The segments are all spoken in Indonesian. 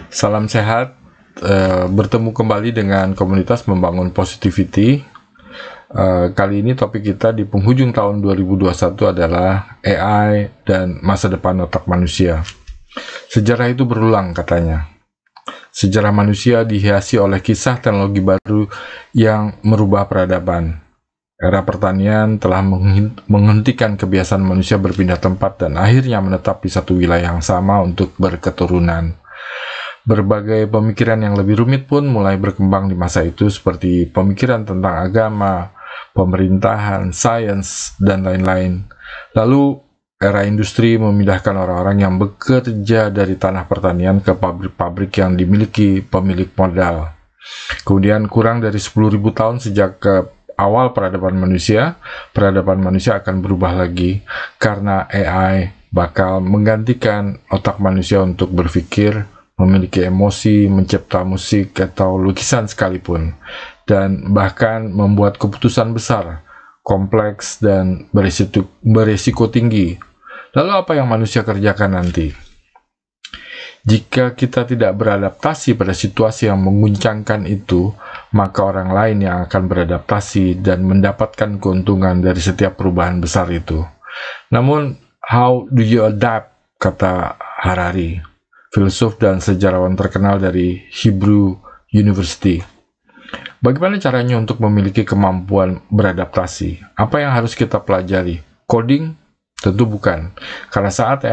Salam sehat, bertemu kembali dengan komunitas membangun positivity. Kali ini topik kita di penghujung tahun 2021 adalah AI dan masa depan otak manusia. Sejarah itu berulang katanya. Sejarah manusia dihiasi oleh kisah teknologi baru yang merubah peradaban. Era pertanian telah menghentikan kebiasaan manusia berpindah tempat dan akhirnya menetap di satu wilayah yang sama untuk berketurunan. Berbagai pemikiran yang lebih rumit pun mulai berkembang di masa itu, seperti pemikiran tentang agama, pemerintahan, sains, dan lain-lain. Lalu, era industri memindahkan orang-orang yang bekerja dari tanah pertanian ke pabrik-pabrik yang dimiliki pemilik modal. Kemudian, kurang dari 10.000 tahun sejak awal peradaban manusia akan berubah lagi karena AI bakal menggantikan otak manusia untuk berpikir, memiliki emosi, mencipta musik atau lukisan sekalipun, dan bahkan membuat keputusan besar, kompleks, dan berisiko tinggi. Lalu apa yang manusia kerjakan nanti? Jika kita tidak beradaptasi pada situasi yang menguncangkan itu, maka orang lain yang akan beradaptasi dan mendapatkan keuntungan dari setiap perubahan besar itu. Namun, how do you adapt? Kata Harari, filsuf dan sejarawan terkenal dari Hebrew University. Bagaimana caranya untuk memiliki kemampuan beradaptasi? Apa yang harus kita pelajari? Coding? Tentu bukan, karena saat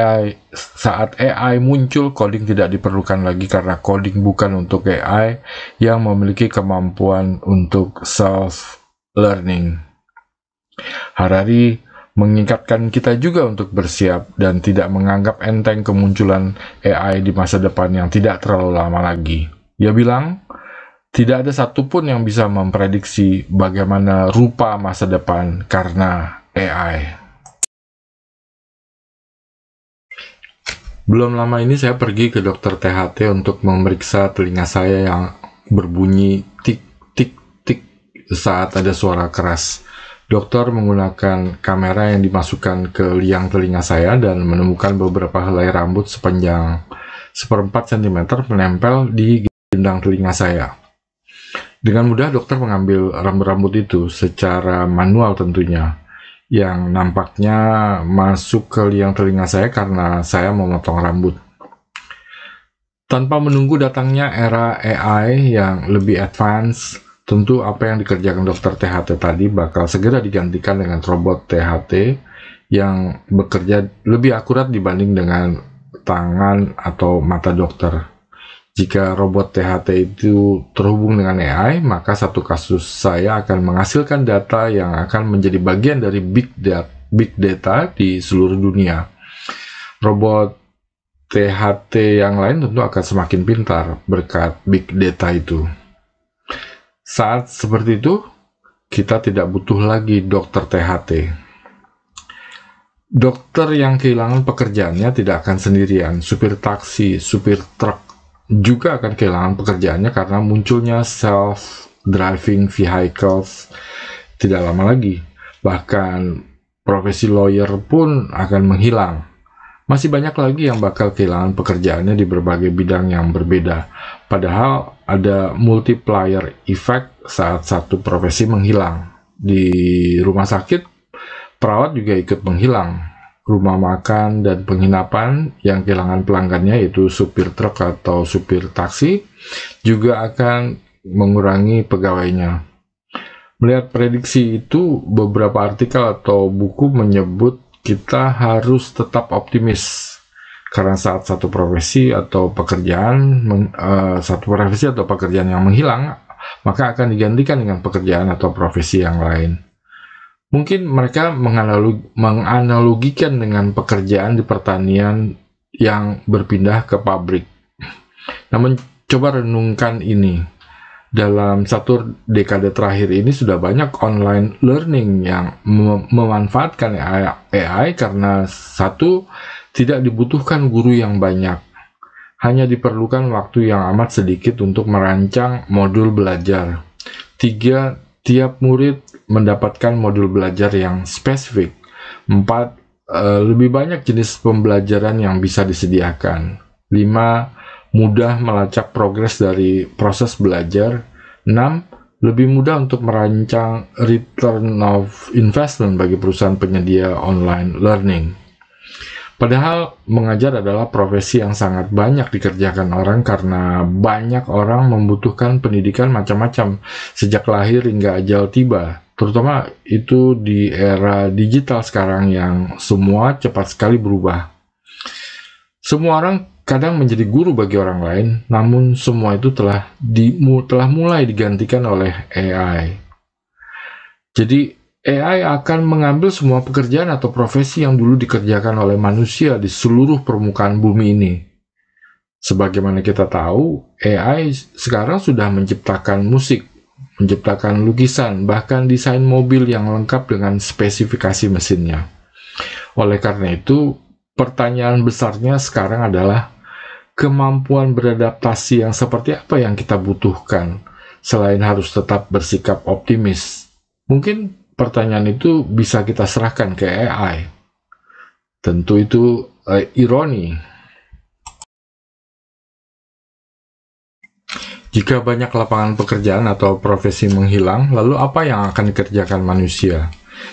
AI muncul, coding tidak diperlukan lagi karena coding bukan untuk AI yang memiliki kemampuan untuk self-learning. Harari mengingatkan kita juga untuk bersiap dan tidak menganggap enteng kemunculan AI di masa depan yang tidak terlalu lama lagi. Ia bilang, tidak ada satupun yang bisa memprediksi bagaimana rupa masa depan karena AI. Belum lama ini saya pergi ke dokter THT untuk memeriksa telinga saya yang berbunyi tik-tik-tik saat ada suara keras. Dokter menggunakan kamera yang dimasukkan ke liang telinga saya dan menemukan beberapa helai rambut sepanjang 1/4 cm menempel di gendang telinga saya. Dengan mudah dokter mengambil rambut-rambut itu secara manual tentunya, yang nampaknya masuk ke liang telinga saya karena saya memotong rambut. Tanpa menunggu datangnya era AI yang lebih advance, tentu apa yang dikerjakan dokter THT tadi bakal segera digantikan dengan robot THT yang bekerja lebih akurat dibanding dengan tangan atau mata dokter. Jika robot THT itu terhubung dengan AI, maka satu kasus saya akan menghasilkan data yang akan menjadi bagian dari big data di seluruh dunia. Robot THT yang lain tentu akan semakin pintar berkat big data itu. Saat seperti itu, kita tidak butuh lagi dokter THT. Dokter yang kehilangan pekerjaannya tidak akan sendirian. Supir taksi, supir truk juga akan kehilangan pekerjaannya karena munculnya self-driving vehicles tidak lama lagi. Bahkan profesi lawyer pun akan menghilang. Masih banyak lagi yang bakal kehilangan pekerjaannya di berbagai bidang yang berbeda. Padahal ada multiplier effect saat satu profesi menghilang. Di rumah sakit, perawat juga ikut menghilang. Rumah makan dan penginapan yang kehilangan pelanggannya, yaitu supir truk atau supir taksi, juga akan mengurangi pegawainya. Melihat prediksi itu, beberapa artikel atau buku menyebut kita harus tetap optimis karena saat satu profesi atau pekerjaan yang menghilang, maka akan digantikan dengan pekerjaan atau profesi yang lain. Mungkin mereka menganalogikan dengan pekerjaan di pertanian yang berpindah ke pabrik. Namun, coba renungkan ini. Dalam satu dekade terakhir ini sudah banyak online learning yang memanfaatkan AI karena satu, tidak dibutuhkan guru yang banyak. Hanya diperlukan waktu yang amat sedikit untuk merancang modul belajar. 3, tiap murid mendapatkan modul belajar yang spesifik. 4, lebih banyak jenis pembelajaran yang bisa disediakan. 5. Mudah melacak progres dari proses belajar. 6. Lebih mudah untuk merancang return of investment bagi perusahaan penyedia online learning. Padahal mengajar adalah profesi yang sangat banyak dikerjakan orang karena banyak orang membutuhkan pendidikan macam-macam sejak lahir hingga ajal tiba. Terutama itu di era digital sekarang yang semua cepat sekali berubah. Semua orang kadang menjadi guru bagi orang lain, namun semua itu telah mulai digantikan oleh AI. Jadi AI akan mengambil semua pekerjaan atau profesi yang dulu dikerjakan oleh manusia di seluruh permukaan bumi ini. Sebagaimana kita tahu, AI sekarang sudah menciptakan musik, menciptakan lukisan, bahkan desain mobil yang lengkap dengan spesifikasi mesinnya. Oleh karena itu, pertanyaan besarnya sekarang adalah kemampuan beradaptasi yang seperti apa yang kita butuhkan, selain harus tetap bersikap optimis. Mungkin pertanyaan itu bisa kita serahkan ke AI. Tentu itu ironi. Jika banyak lapangan pekerjaan atau profesi menghilang, lalu apa yang akan dikerjakan manusia?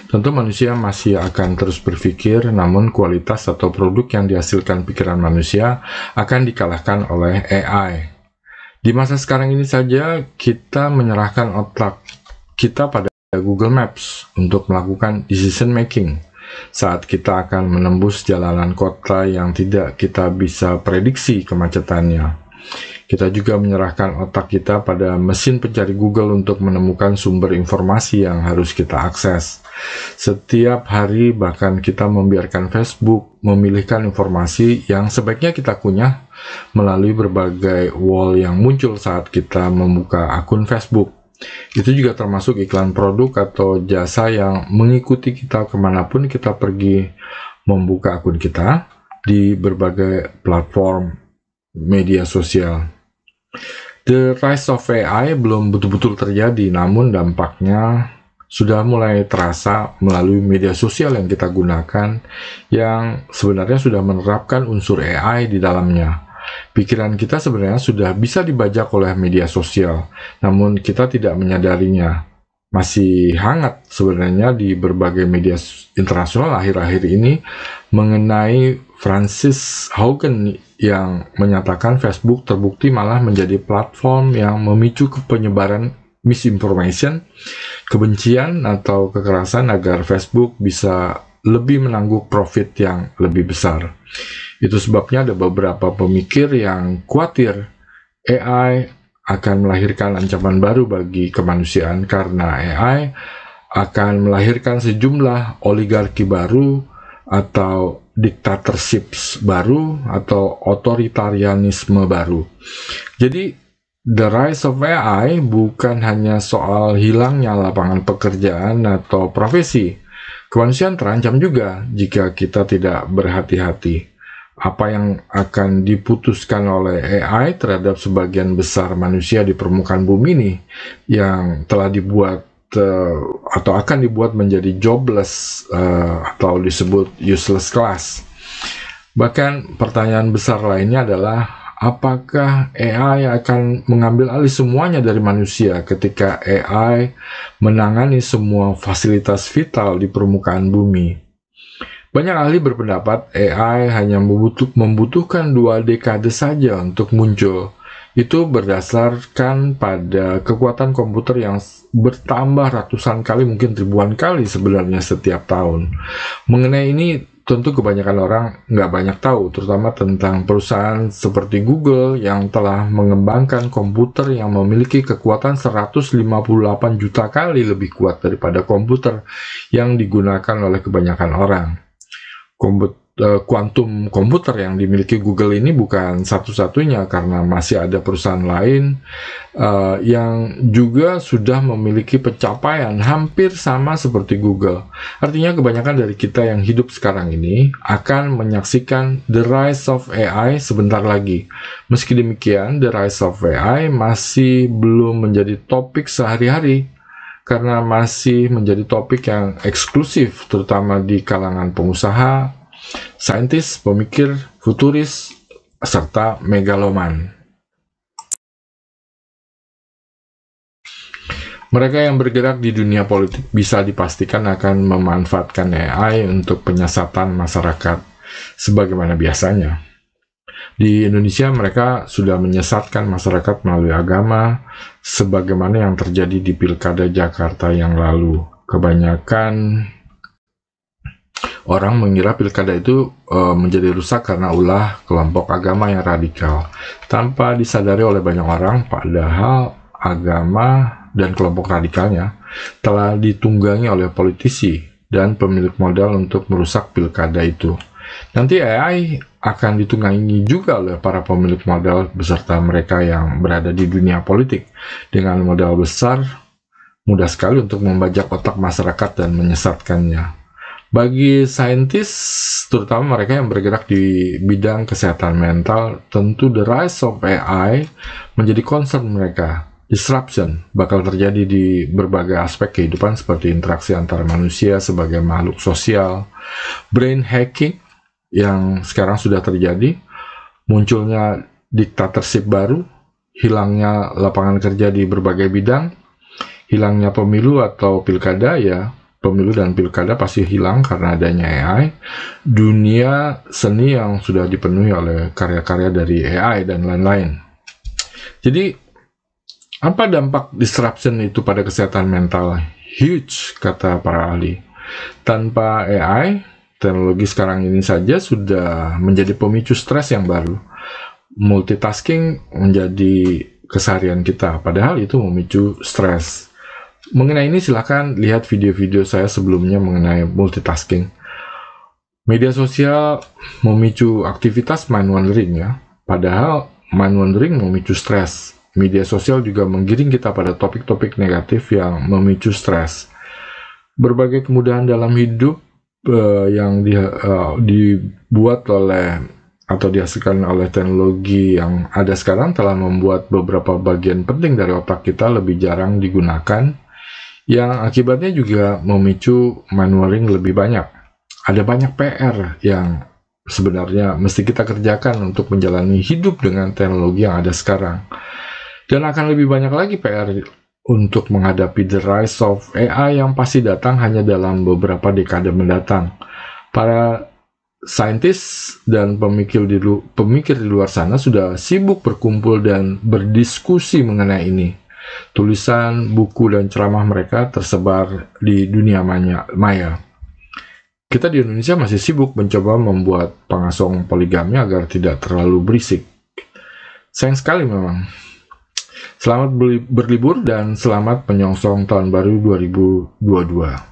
Tentu manusia masih akan terus berpikir, namun kualitas atau produk yang dihasilkan pikiran manusia akan dikalahkan oleh AI. Di masa sekarang ini saja, kita menyerahkan otak kita pada Google Maps untuk melakukan decision making saat kita akan menembus jalanan kota yang tidak kita bisa prediksi kemacetannya. Kita juga menyerahkan otak kita pada mesin pencari Google untuk menemukan sumber informasi yang harus kita akses. Setiap hari bahkan kita membiarkan Facebook memilihkan informasi yang sebaiknya kita kunyah melalui berbagai wall yang muncul saat kita membuka akun Facebook. Itu juga termasuk iklan produk atau jasa yang mengikuti kita kemanapun kita pergi membuka akun kita di berbagai platform media sosial. The rise of AI belum betul-betul terjadi, namun dampaknya sudah mulai terasa melalui media sosial yang kita gunakan, yang sebenarnya sudah menerapkan unsur AI di dalamnya. Pikiran kita sebenarnya sudah bisa dibajak oleh media sosial, namun kita tidak menyadarinya. Masih hangat sebenarnya di berbagai media internasional akhir-akhir ini mengenai Frances Haugen yang menyatakan Facebook terbukti malah menjadi platform yang memicu penyebaran misinformation, kebencian, atau kekerasan agar Facebook bisa lebih menangguk profit yang lebih besar. Itu sebabnya ada beberapa pemikir yang khawatir AI akan melahirkan ancaman baru bagi kemanusiaan karena AI akan melahirkan sejumlah oligarki baru atau dictatorships baru atau otoritarianisme baru. Jadi the rise of AI bukan hanya soal hilangnya lapangan pekerjaan atau profesi. Kemanusiaan terancam juga jika kita tidak berhati-hati. Apa yang akan diputuskan oleh AI terhadap sebagian besar manusia di permukaan bumi ini yang telah dibuat atau akan dibuat menjadi jobless atau disebut useless class. Bahkan pertanyaan besar lainnya adalah apakah AI akan mengambil alih semuanya dari manusia ketika AI menangani semua fasilitas vital di permukaan bumi? Banyak ahli berpendapat AI hanya membutuhkan 2 dekade saja untuk muncul. Itu berdasarkan pada kekuatan komputer yang bertambah ratusan kali, mungkin ribuan kali sebenarnya setiap tahun. Mengenai ini tentu kebanyakan orang nggak banyak tahu, terutama tentang perusahaan seperti Google yang telah mengembangkan komputer yang memiliki kekuatan 158 juta kali lebih kuat daripada komputer yang digunakan oleh kebanyakan orang. Quantum komputer yang dimiliki Google ini bukan satu-satunya karena masih ada perusahaan lain yang juga sudah memiliki pencapaian hampir sama seperti Google. Artinya kebanyakan dari kita yang hidup sekarang ini akan menyaksikan the rise of AI sebentar lagi. Meski demikian, the rise of AI masih belum menjadi topik sehari-hari karena masih menjadi topik yang eksklusif terutama di kalangan pengusaha, saintis, pemikir, futuris, serta megaloman. Mereka yang bergerak di dunia politik bisa dipastikan akan memanfaatkan AI untuk penyiasatan masyarakat sebagaimana biasanya. Di Indonesia mereka sudah menyesatkan masyarakat melalui agama sebagaimana yang terjadi di Pilkada Jakarta yang lalu. Kebanyakan orang mengira pilkada itu menjadi rusak karena ulah kelompok agama yang radikal, tanpa disadari oleh banyak orang padahal agama dan kelompok radikalnya telah ditunggangi oleh politisi dan pemilik modal untuk merusak pilkada itu. Nanti AI akan ditunggangi juga oleh para pemilik modal beserta mereka yang berada di dunia politik. Dengan modal besar, mudah sekali untuk membajak otak masyarakat dan menyesatkannya. Bagi saintis, terutama mereka yang bergerak di bidang kesehatan mental, tentu the rise of AI menjadi concern mereka. Disruption bakal terjadi di berbagai aspek kehidupan seperti interaksi antar manusia sebagai makhluk sosial, brain hacking yang sekarang sudah terjadi, munculnya diktatorship baru, hilangnya lapangan kerja di berbagai bidang, hilangnya pemilu atau pilkada, ya pemilu dan pilkada pasti hilang karena adanya AI, dunia seni yang sudah dipenuhi oleh karya-karya dari AI dan lain-lain. Jadi apa dampak disruption itu pada kesehatan mental? Huge, kata para ahli. Tanpa AI, teknologi sekarang ini saja sudah menjadi pemicu stres yang baru. Multitasking menjadi keseharian kita, padahal itu memicu stres. Mengenai ini silahkan lihat video-video saya sebelumnya mengenai multitasking. Media sosial memicu aktivitas mind wandering ya, padahal mind wandering memicu stres. Media sosial juga menggiring kita pada topik-topik negatif yang memicu stres. Berbagai kemudahan dalam hidup yang dibuat oleh atau dihasilkan oleh teknologi yang ada sekarang telah membuat beberapa bagian penting dari otak kita lebih jarang digunakan, yang akibatnya juga memicu mind wandering lebih banyak. Ada banyak PR yang sebenarnya mesti kita kerjakan untuk menjalani hidup dengan teknologi yang ada sekarang. Dan akan lebih banyak lagi PR untuk menghadapi the rise of AI yang pasti datang hanya dalam beberapa dekade mendatang. Para saintis dan pemikir di luar sana sudah sibuk berkumpul dan berdiskusi mengenai ini. Tulisan, buku, dan ceramah mereka tersebar di dunia maya. Kita di Indonesia masih sibuk mencoba membuat pengasong poligami agar tidak terlalu berisik. Sayang sekali memang. Selamat berlibur dan selamat menyongsong tahun baru 2022.